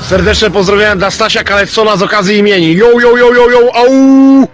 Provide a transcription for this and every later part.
Serdeczne pozdrowienia dla Stasia Kalecona z okazji imieni. Yo, yo, yo, yo, yo, au!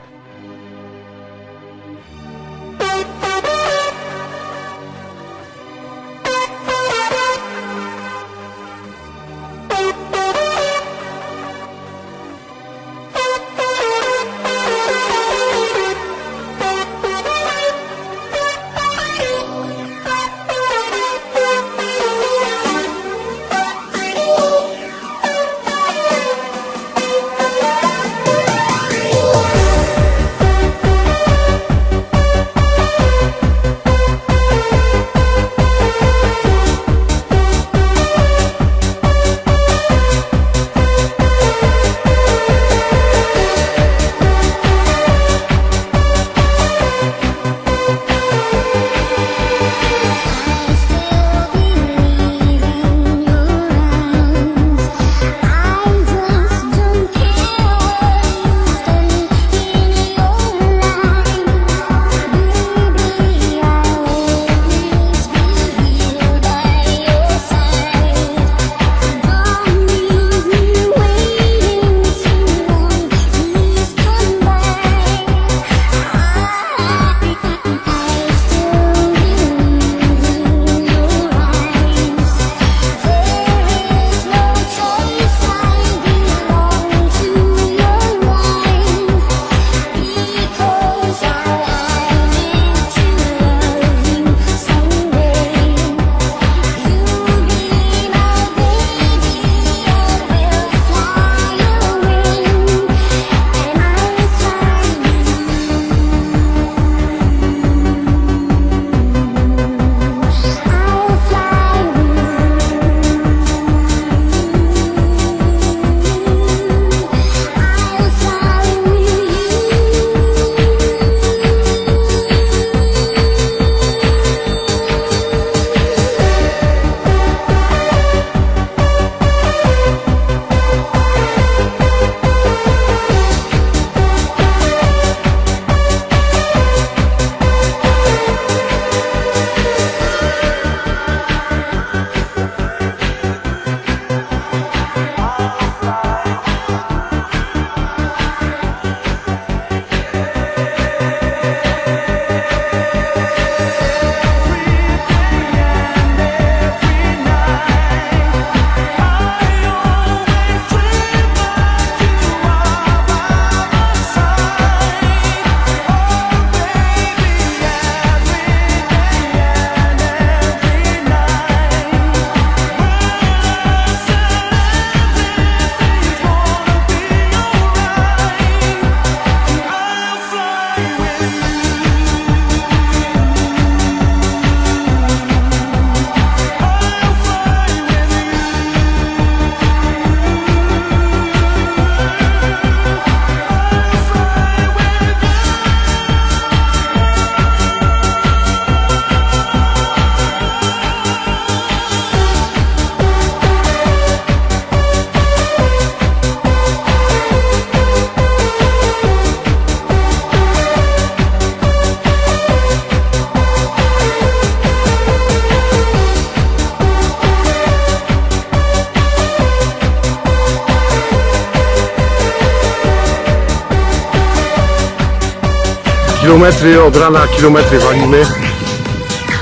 Kilometry od rana, kilometry walimy.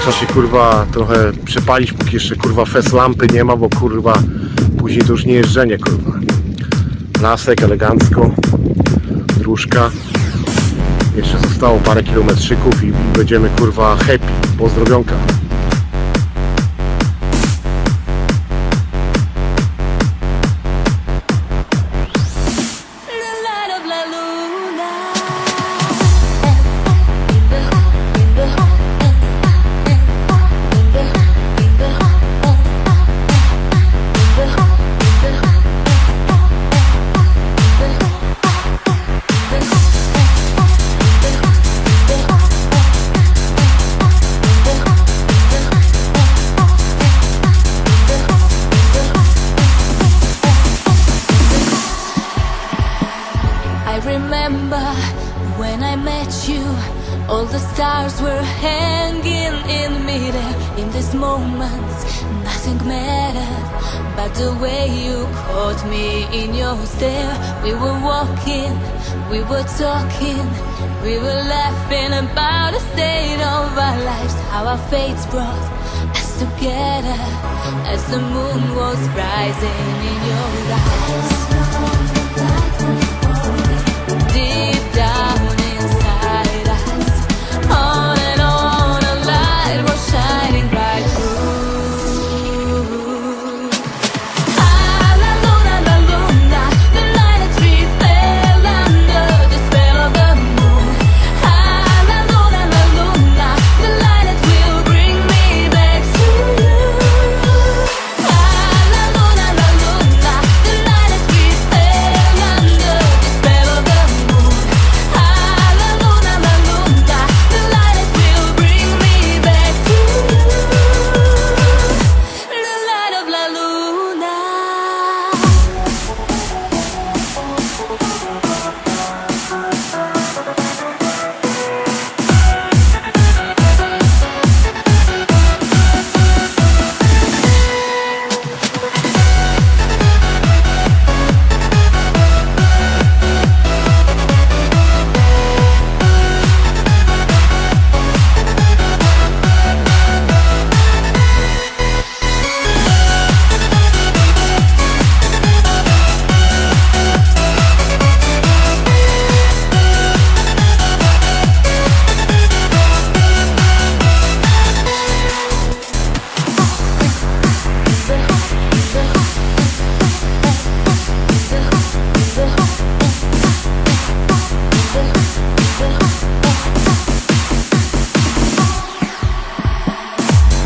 Trzeba się kurwa trochę przepalić, póki jeszcze kurwa fest lampy nie ma, bo kurwa później to już nie jeżdżenie kurwa. Lasek elegancko, dróżka. Jeszcze zostało parę kilometrzyków i będziemy kurwa happy. Pozdrowionka. remember when I met you All the stars were hanging in midair. In these moments, nothing mattered but the way you caught me in your stare. We were walking, we were talking, we were laughing about the state of our lives. How our fates brought us together as the moon was rising in your eyes. Deep down inside us, on and on, a light was shining right through. Ah, la luna, the night that we fell under the spell of the moon. Ah, la luna, the light that will bring me back to you. Ah, la luna, the night that we fell under the spell of the moon. Ah, la luna, the light that will bring me back to you. The light of la luna.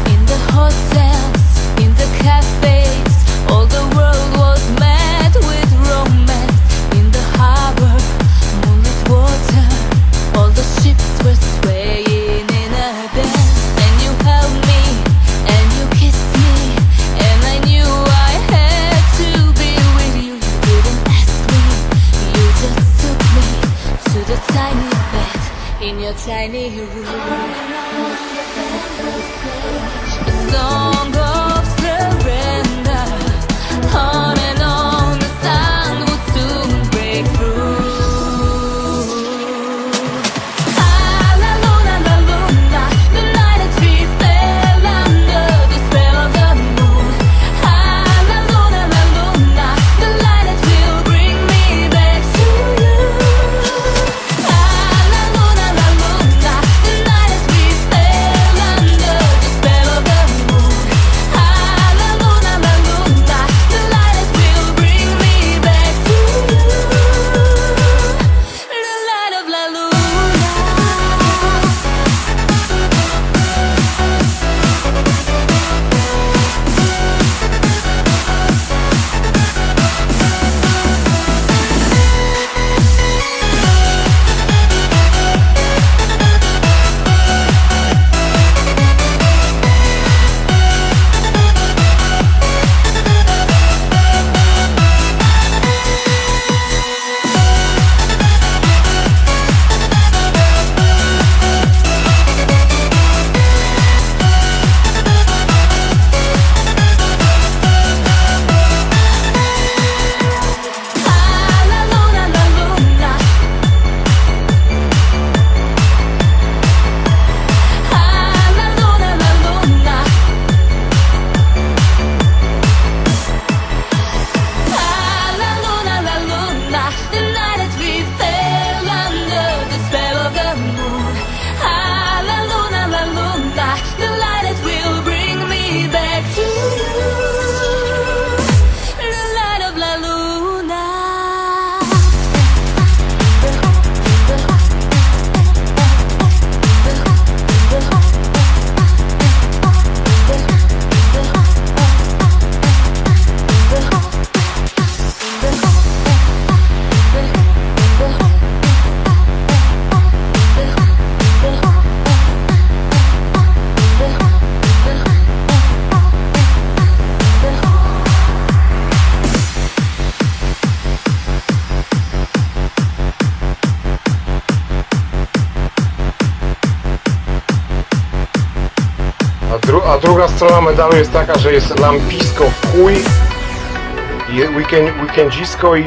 In the hotels, in the cafes, all the world was mad with romance. In the harbor, moonlit water, all the ships were swaying in a dance. And you held me, and you kissed me, and I knew I had to be with you. You didn't ask me, you just took me to the tiny bed in your tiny room. A song of surrender, on and on, the sun would soon break through. Ah, la luna, the night that we fell under the spell of the moon. Ah, la luna, the light that will bring me back to you. Ah, la luna, the night that druga strona medalu jest taka, że jest lampisko w chuj, weekendzisko i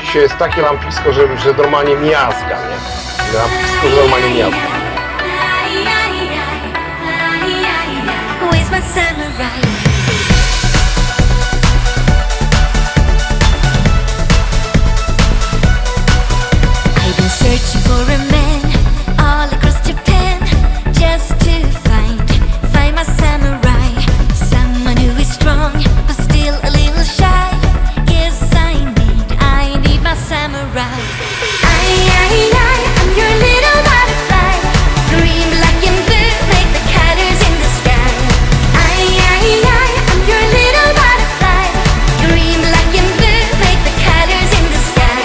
dzisiaj jest takie lampisko, że normalnie miazga, nie? Lampisko, że normalnie miazga. Searching for a man all across Japan, just to find my samurai, someone who is strong but still a little shy. Yes, I need my samurai. I'm your little butterfly, green, black and blue, make the colors in the sky. I'm your little butterfly, green, black and blue, make the colors in the sky.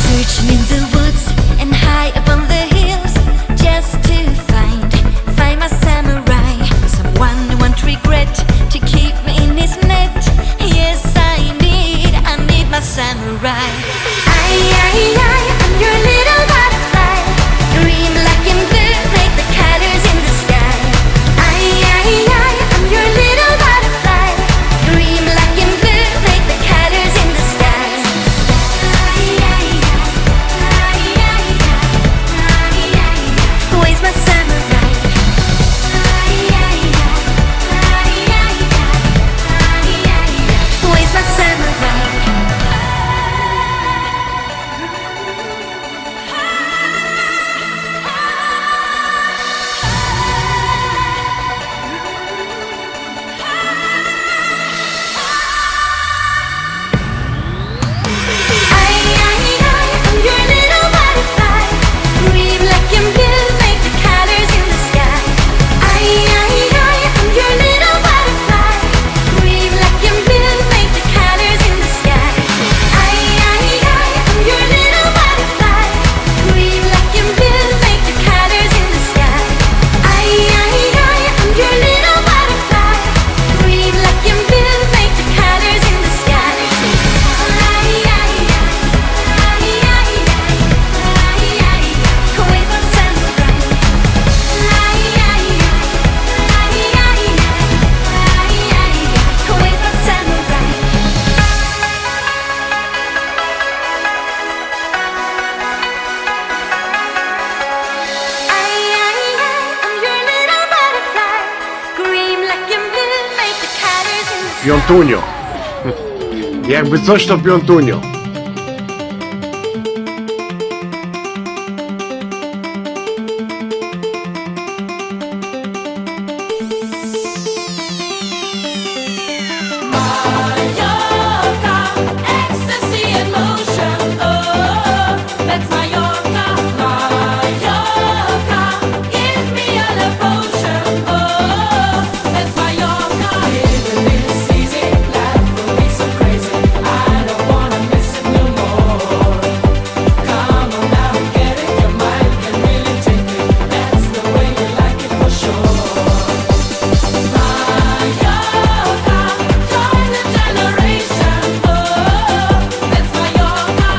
Searching in the woods and high up on the hills, just to find my samurai, someone who won't regret to keep me in his net. Yes, I need my samurai. I'm your little butterfly, green, black and blue, make the colors in the sky. I'm your little butterfly, green, black and blue, make the colors in the sky. Where's my samurai? Where's my samurai? I'm your little butterfly, green, black and blue, make the colors in the sky. I'm your little butterfly, green, black and blue, make the colors in the sky. I'm your little butterfly, green, black and blue, make the colors in the sky. I'm your little butterfly, green, black and blue, make the colors in the sky. Where's my samurai? Where's my samurai? I'm your little butterfly, green, black and blue, make the colors in the sky. Piątunio. Jakby coś, to piątunio. Ecstasy and motion, oh, that's my yoga, give me a devotion, oh, that's my yoga. Living this easy life will be so crazy, I don't wanna miss it no more. Come on now, get it, your mind can really take it, that's the way you like it for sure. My yoga, join the generation, oh, that's my yoga,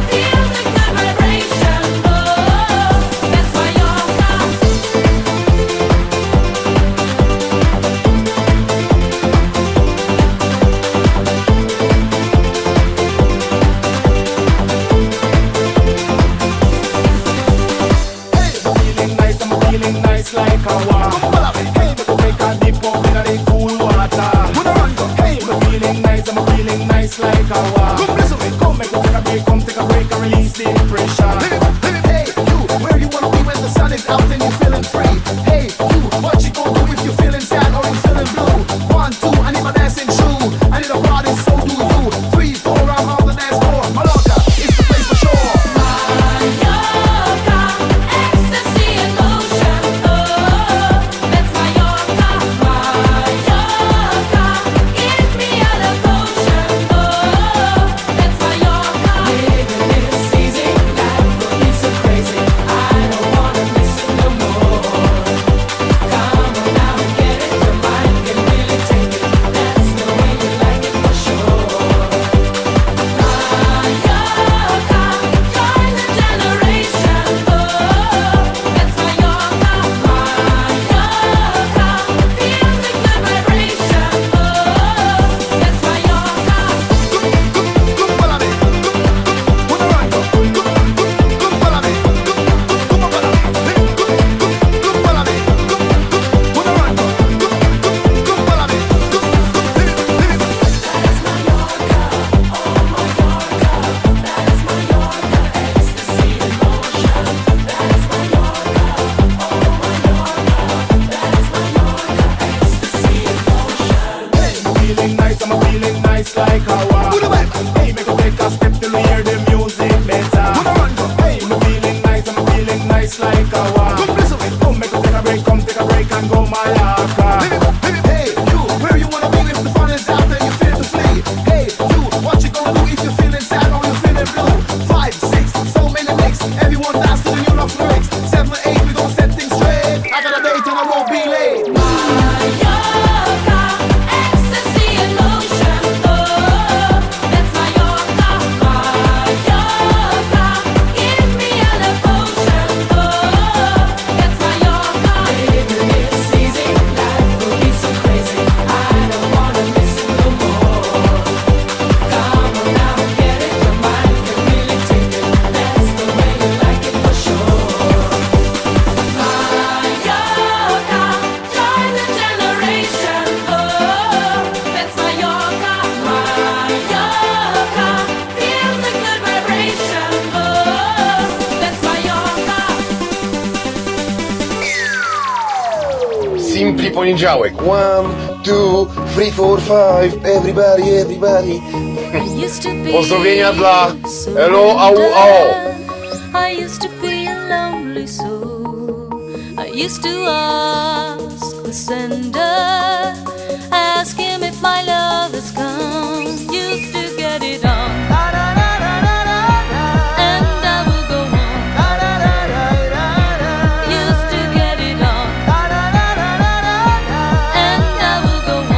feel the good vibration, oh, that's my yoga. Feeling nice, I'm feeling nice like a water. Hey, me go make a dip up in the cool water. Hey, me feeling nice, I'm feeling nice like a water. Come, make a break, come take a break and release the pressure. Hey, you, where you wanna be when the sun is out and you're feeling free? Hey, you, what you gonna do if you're feeling sad or you feeling blue? 1, 2, I need my dancing shoe. I need a party, so do you. 3, 4, I'm on the dance floor. Malaka, it's the place for sure. Yoga, ecstasy and motion, oh, that's my yoga, give me a devotion, oh, that's my yoga. Living this easy life will be so crazy, I don't wanna miss it no more. walk. Come listen, come make us take a break and go Malacca. Hey, you, where you wanna be if the fun is out and you feel to flee? Hey, you, what you gonna do if you're feeling sad or you're feeling blue? 5, 6, so many mix, everyone dance to the new love lyrics. 7, 8, we gon' set things straight. I got a date and I won't be late. Mallorca, ecstasy and motion, oh, that's Mallorca. Mallorca, give me a potion, oh, that's Mallorca. Baby, it's easy, life will be so crazy. I don't wanna miss it no more. Come on now, get it, your mind can really take it. That's the way you like it for sure. Mallorca, join the generation, oh, that's Mallorca. Mallorca, feel the good vibration, oh, that's Mallorca. Simply poniedziałek. 1, 2, 3, 4, 5. Everybody, everybody. I used to be Pozdrowienia dla so Elo Au Au. I used to be a lonely soul. I used to ask the sender, ask him if my love has come. Used to get it on, and I will go on. Used to get it on, and I will go on.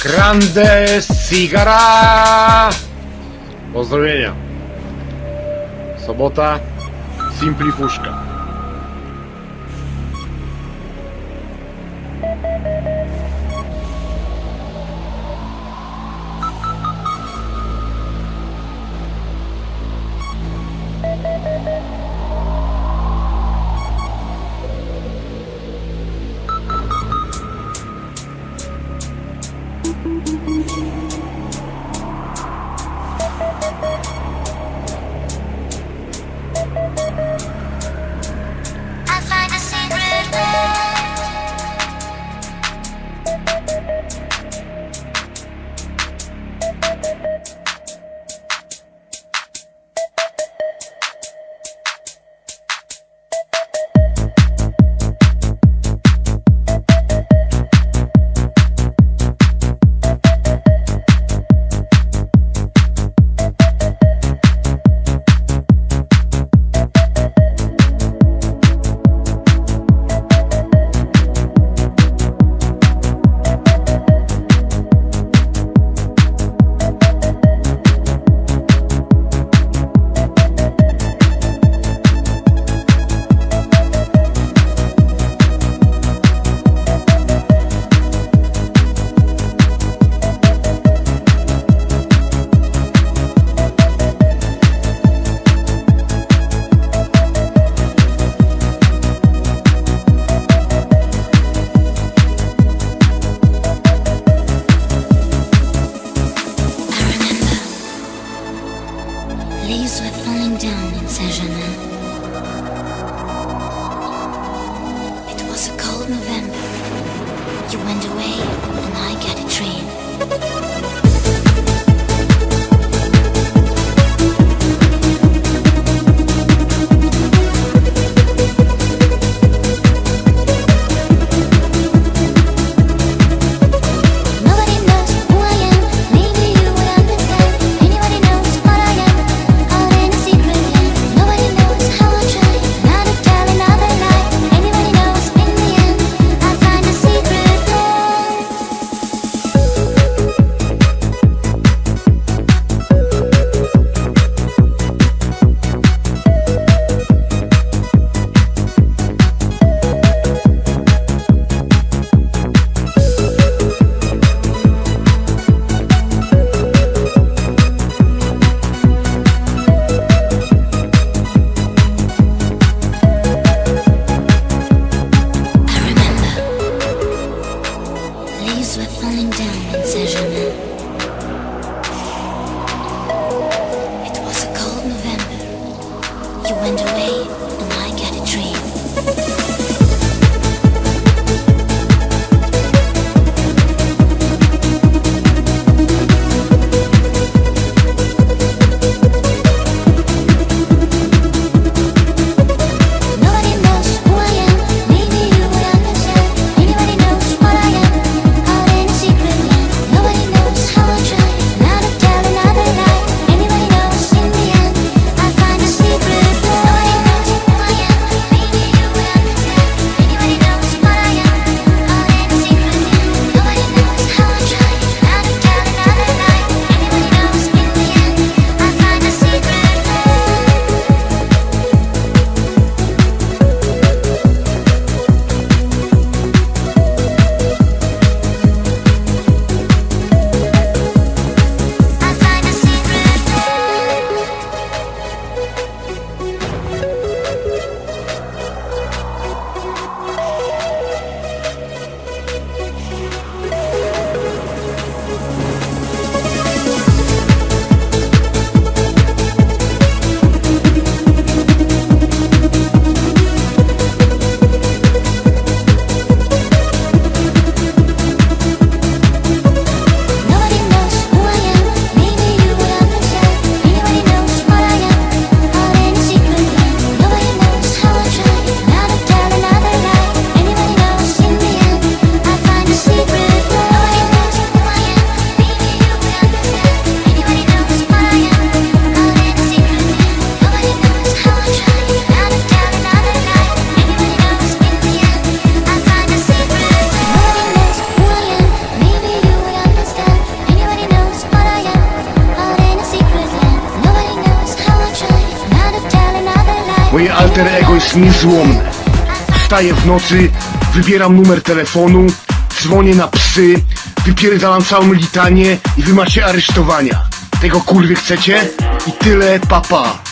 Grande Sigara! Pozdrowienia. Sobota, Simplifuszka. Moje alter ego jest niezłomne. Wstaję w nocy, wybieram numer telefonu, dzwonię na psy, wypierdalam całą litanię i wy macie aresztowania. Tego kurwy chcecie? I tyle, papa.